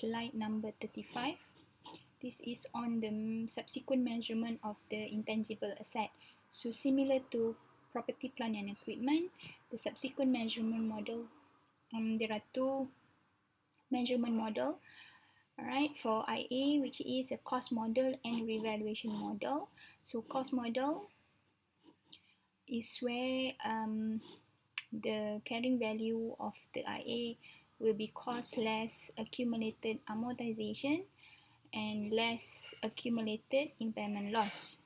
slide number 35. This is on the subsequent measurement of the intangible asset. So similar to property, plant and equipment, the subsequent measurement model, there are two measurement model, alright, for IA, which is a cost model and revaluation model. So cost model is where the carrying value of the IA will be cost less accumulated amortization and less accumulated impairment loss,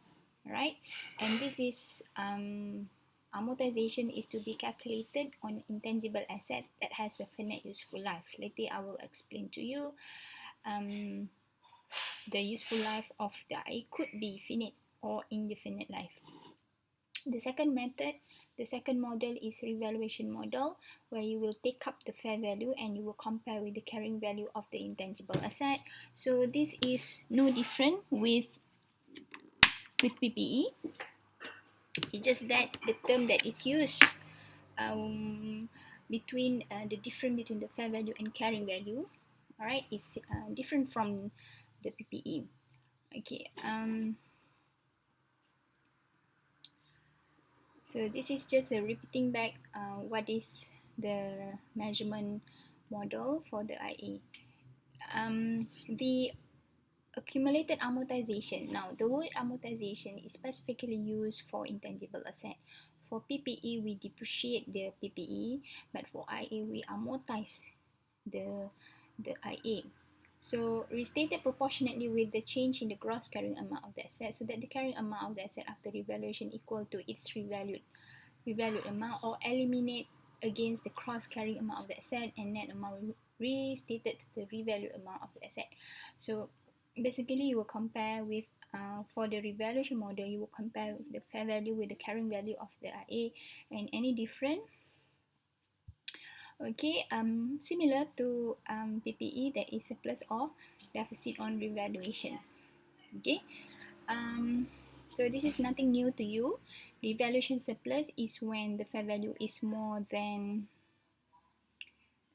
right? And this is amortization is to be calculated on intangible asset that has a finite useful life. Later I will explain to you the useful life of the IA could be finite or indefinite life. The second method, the second model is revaluation model, where you will take up the fair value and you will compare with the carrying value of the intangible asset. So this is no different with PPE. It's just that the term that is used between the difference between the fair value and carrying value, all right, is different from the PPE. Okay. So this is just a repeating back what is the measurement model for the IA. The accumulated amortization. Now, the word amortization is specifically used for intangible asset. For PPE, we depreciate the PPE, but for IA, we amortize the IA. So, restated proportionately with the change in the gross carrying amount of the asset, so that the carrying amount of the asset after revaluation equal to its revalued amount, or eliminate against the cross carrying amount of the asset and net amount restated to the revalued amount of the asset. So, basically, you will compare with for the revaluation model, you will compare the fair value with the carrying value of the IA, and any different. Okay, similar to PPE, there is a plus or deficit on revaluation. Okay, so this is nothing new to you. Revaluation surplus is when the fair value is more than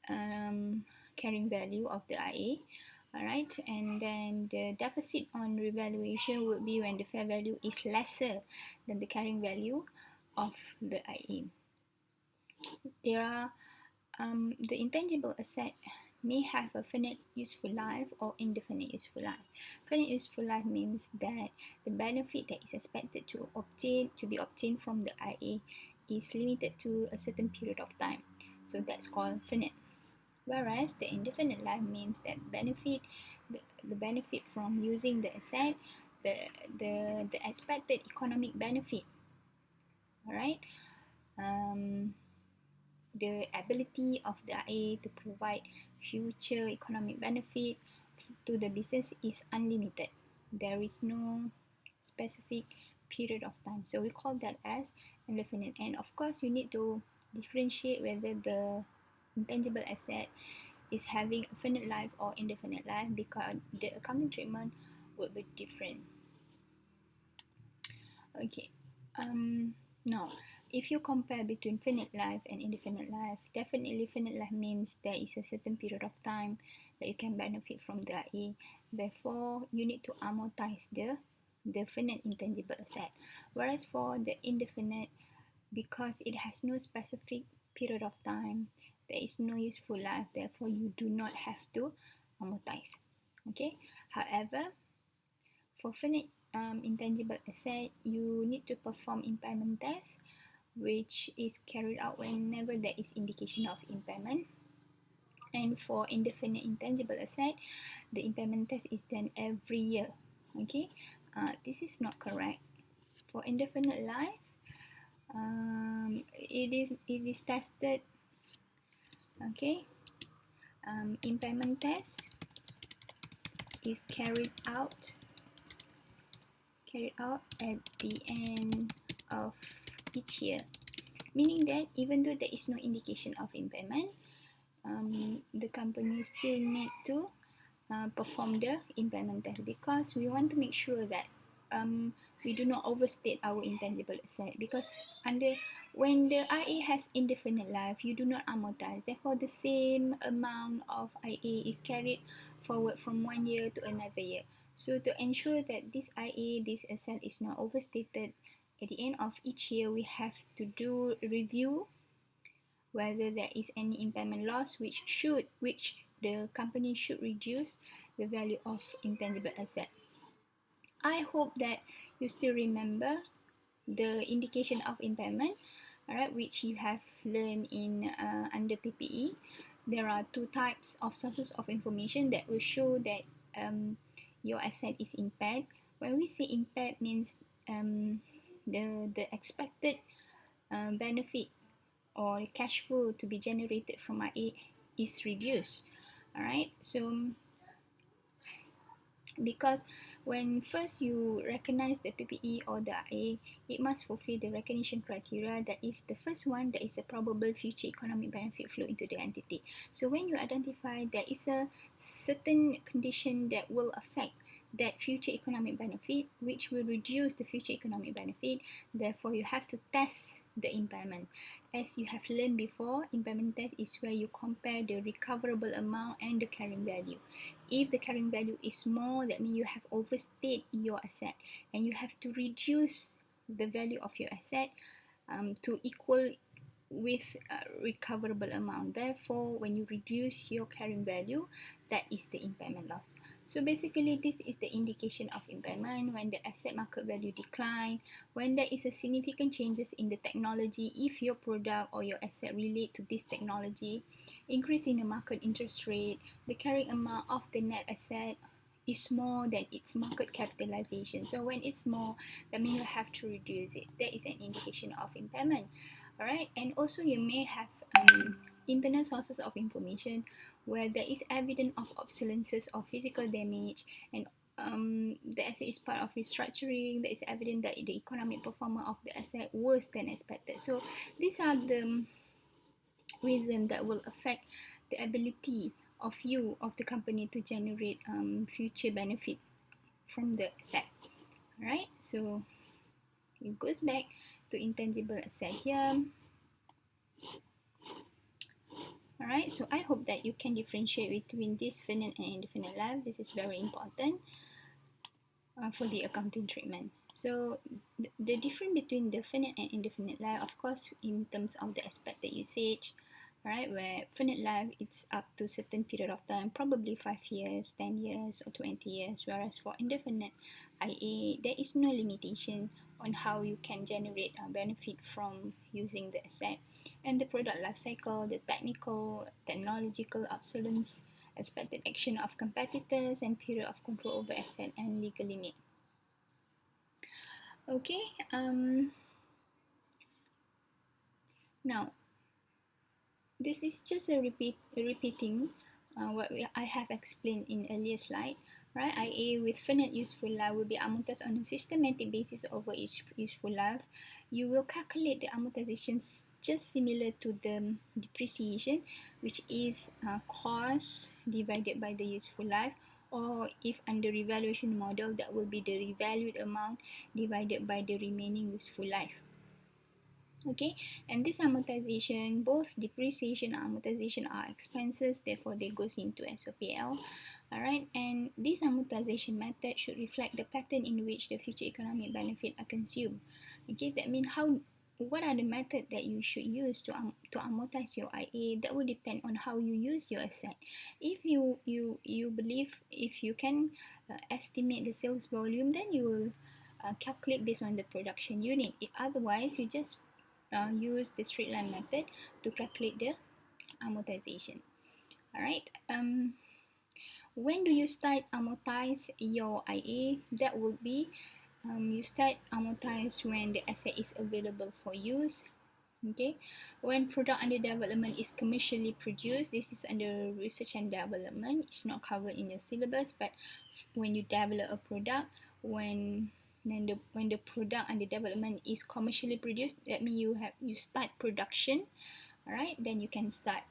carrying value of the IA. Alright, and then the deficit on revaluation would be when the fair value is lesser than the carrying value of the IA. There are the intangible asset may have a finite useful life or indefinite useful life. Finite useful life means that the benefit that is expected to be obtained from the IA is limited to a certain period of time. So that's called finite. Whereas the indefinite life means that the benefit from using the asset, the expected economic benefit, all right, the ability of the IA to provide future economic benefit to the business is unlimited. There is no specific period of time, so we call that as indefinite. And of course, you need to differentiate whether the intangible asset is having a finite life or indefinite life, because the accounting treatment would be different. Okay, now if you compare between finite life and indefinite life, definitely finite life means there is a certain period of time that you can benefit from the IA. Therefore, you need to amortize the finite intangible asset. Whereas for the indefinite, because it has no specific period of time, there is no useful life, therefore you do not have to amortize. Okay. However, for finite intangible asset, you need to perform impairment test, which is carried out whenever there is indication of impairment. And for indefinite intangible asset, the impairment test is done every year. Okay, this is not correct. For indefinite life, it is tested. Okay, impairment test is carried out at the end of each year, meaning that even though there is no indication of impairment, the company still need to perform the impairment test, because we want to make sure that we do not overstate our intangible asset, because when the IA has indefinite life, you do not amortize. Therefore, the same amount of IA is carried forward from 1 year to another year. So to ensure that this IA, this asset, is not overstated, at the end of each year we have to do review whether there is any impairment loss which the company should reduce the value of intangible asset. I hope that you still remember the indication of impairment, alright, which you have learned in under PPE. There are two types of sources of information that will show that your asset is impaired. When we say impaired, means the expected benefit or cash flow to be generated from IA is reduced. Alright, so because when first you recognize the PPE or the IA, it must fulfill the recognition criteria. That is, the first one, there is a probable future economic benefit flow into the entity. So when you identify there is a certain condition that will affect that future economic benefit, which will reduce the future economic benefit, therefore you have to test the impairment. As you have learned before, impairment test is where you compare the recoverable amount and the carrying value. If the carrying value is more, that means you have overstayed your asset and you have to reduce the value of your asset to equal with recoverable amount. Therefore, when you reduce your carrying value, that is the impairment loss. So basically, this is the indication of impairment when the asset market value decline, when there is a significant changes in the technology, if your product or your asset relate to this technology, increase in the market interest rate, the carrying amount of the net asset is more than its market capitalization. So when it's more, that means you have to reduce it. That is an indication of impairment. Alright, and also you may have internal sources of information where there is evidence of obsolescence or physical damage, and the asset is part of restructuring. There is evidence that the economic performance of the asset worse than expected. So these are the reasons that will affect the ability of the company to generate future benefit from the asset. Alright, so it goes back to intangible asset here. Alright, so I hope that you can differentiate between this finite and indefinite life. This is very important for the accounting treatment. So the difference between the finite and indefinite life, of course, in terms of the expected usage, right, where finite life it's up to certain period of time, probably 5 years, 10 years, or 20 years, whereas for indefinite IA, there is no limitation on how you can generate a benefit from using the asset. And the product life cycle, the technological obsolescence, expected action of competitors, and period of control over asset and legal limit. Okay, now this is just repeating what I have explained in earlier slide. Right, IA with finite useful life will be amortized on a systematic basis over each useful life. You will calculate the amortization just similar to the depreciation, which is cost divided by the useful life, or if under revaluation model, that will be the revalued amount divided by the remaining useful life. Okay, and this amortization, both depreciation and amortization are expenses, therefore they goes into SOPL. Alright, and this amortization method should reflect the pattern in which the future economic benefit are consumed. Okay, that means what are the methods that you should use to amortize your IA? That will depend on how you use your asset. If you believe if you can estimate the sales volume, then you will calculate based on the production unit. If otherwise, you just use the straight line method to calculate the amortization. Alright, when do you start amortize your IA? That would be you start amortize when the asset is available for use. Okay, when product under development is commercially produced, this is under research and development. It's not covered in your syllabus, but when you develop a product, when the product under development is commercially produced, that means you start production. Alright, then you can start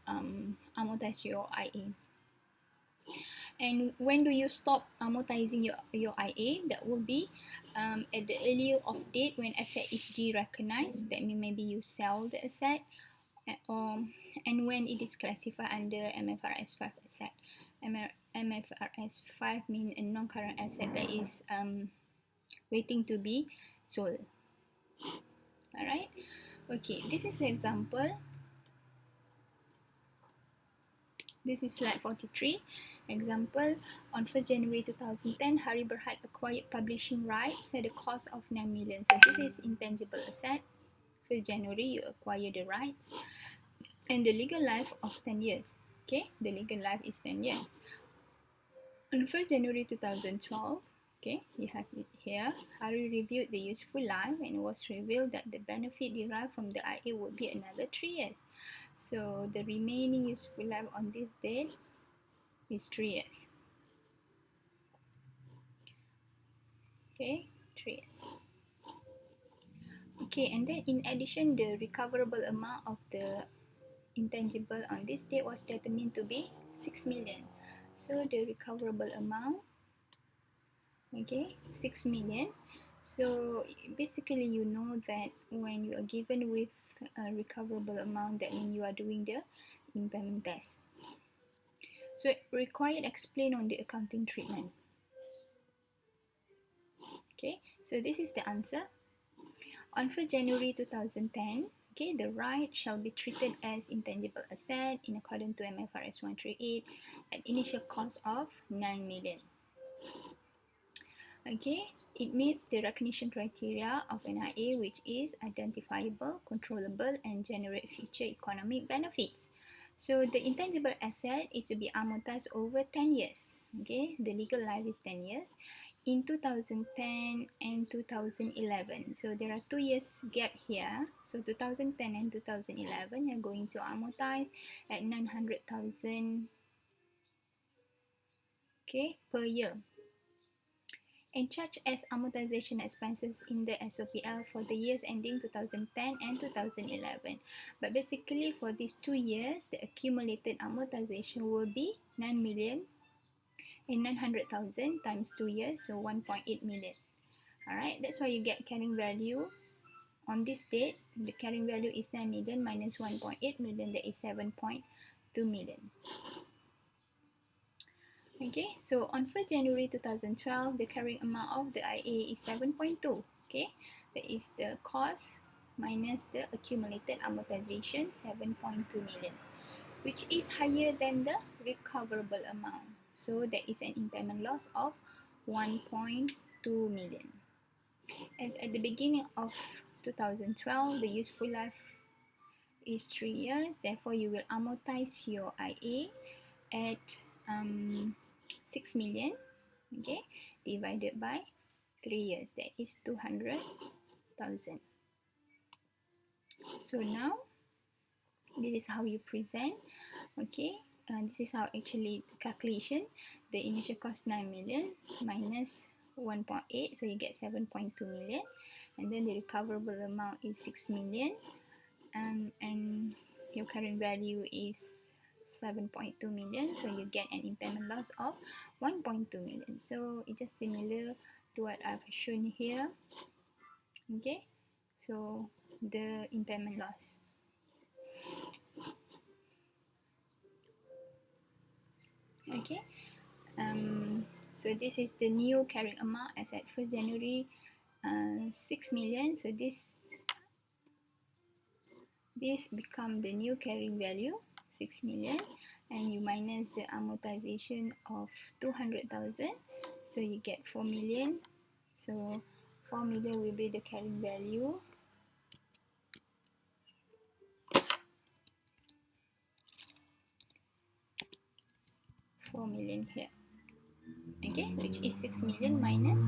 amortize your IA. And when do you stop amortizing your IA? That will be at the earlier of date when asset is derecognized. That means maybe you sell the asset, and when it is classified under MFRS 5 asset. MFRS 5 means a non-current asset that is waiting to be sold. Alright, okay, this is an example. This is slide 43. Example, on 1st January 2010, Hari Berhad acquired publishing rights at a cost of 9 million. So this is intangible asset. 1st January, you acquire the rights. And the legal life of 10 years. Okay, the legal life is 10 years. On 1st January 2012, okay, you have it here. Hari reviewed the useful life and it was revealed that the benefit derived from the IA would be another 3 years. So the remaining useful life on this date is 3 years. Okay, 3 years. Okay, and then in addition, the recoverable amount of the intangible on this date was determined to be 6 million. So the recoverable amount, okay, 6 million. So basically you know that when you are given with a recoverable amount, that means you are doing the impairment test. So required explain on the accounting treatment. Okay, so this is the answer. On 1st January 2010, okay, the right shall be treated as intangible asset in accordance to MFRS 138 at initial cost of 9 million. Okay, it meets the recognition criteria of an IA, which is identifiable, controllable, and generate future economic benefits. So the intangible asset is to be amortized over 10 years. Okay, the legal life is 10 years. In 2010 and 2011, so there are 2 years gap here. So 2010 and 2011, you're going to amortize at 900,000, okay, per year, and charge as amortization expenses in the SOPL for the years ending 2010 and 2011. But basically for these 2 years, the accumulated amortization will be 9 million and 900,000 times 2 years, so 1.8 million. Alright, that's why you get carrying value on this date. The carrying value is 9 million minus 1.8 million, that is 7.2 million. Okay, so on 1st January 2012, the carrying amount of the IA is 7.2. Okay, that is the cost minus the accumulated amortization, 7.2 million, which is higher than the recoverable amount. So there is an impairment loss of 1.2 million. And at the beginning of 2012, the useful life is 3 years. Therefore, you will amortize your IA at 6 million, okay, divided by 3 years. That is 200,000. So now, this is how you present, okay. This is how actually the calculation. The initial cost 9 million minus 1.8, so you get 7.2 million, and then the recoverable amount is 6 million, and your current value is 7.2 million, so you get an impairment loss of 1.2 million. So it's just similar to what I've shown here. Okay, so the impairment loss. Okay, so this is the new carrying amount as at 1st January, 6 million. So this become the new carrying value, 6 million, and you minus the amortization of 200,000, so you get 4 million. So 4 million will be the carrying value. $4 million here, okay, which is 6 million minus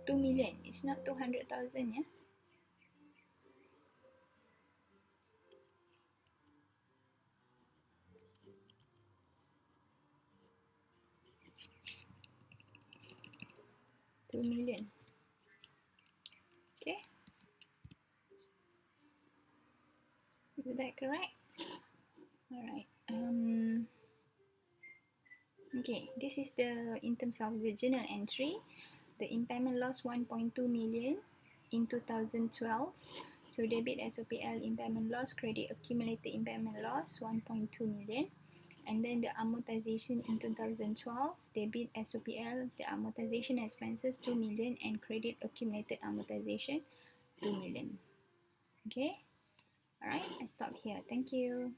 2 million. It's not 200,000, yeah. $2 million. Okay, is that correct? Alright. Okay, this is the in terms of the journal entry. The impairment loss 1.2 million in 2012. So debit SOPL impairment loss, credit accumulated impairment loss 1.2 million. And then the amortization in 2012, debit SOPL, the amortization expenses 2 million and credit accumulated amortization 2 million. Okay, alright, I stop here. Thank you.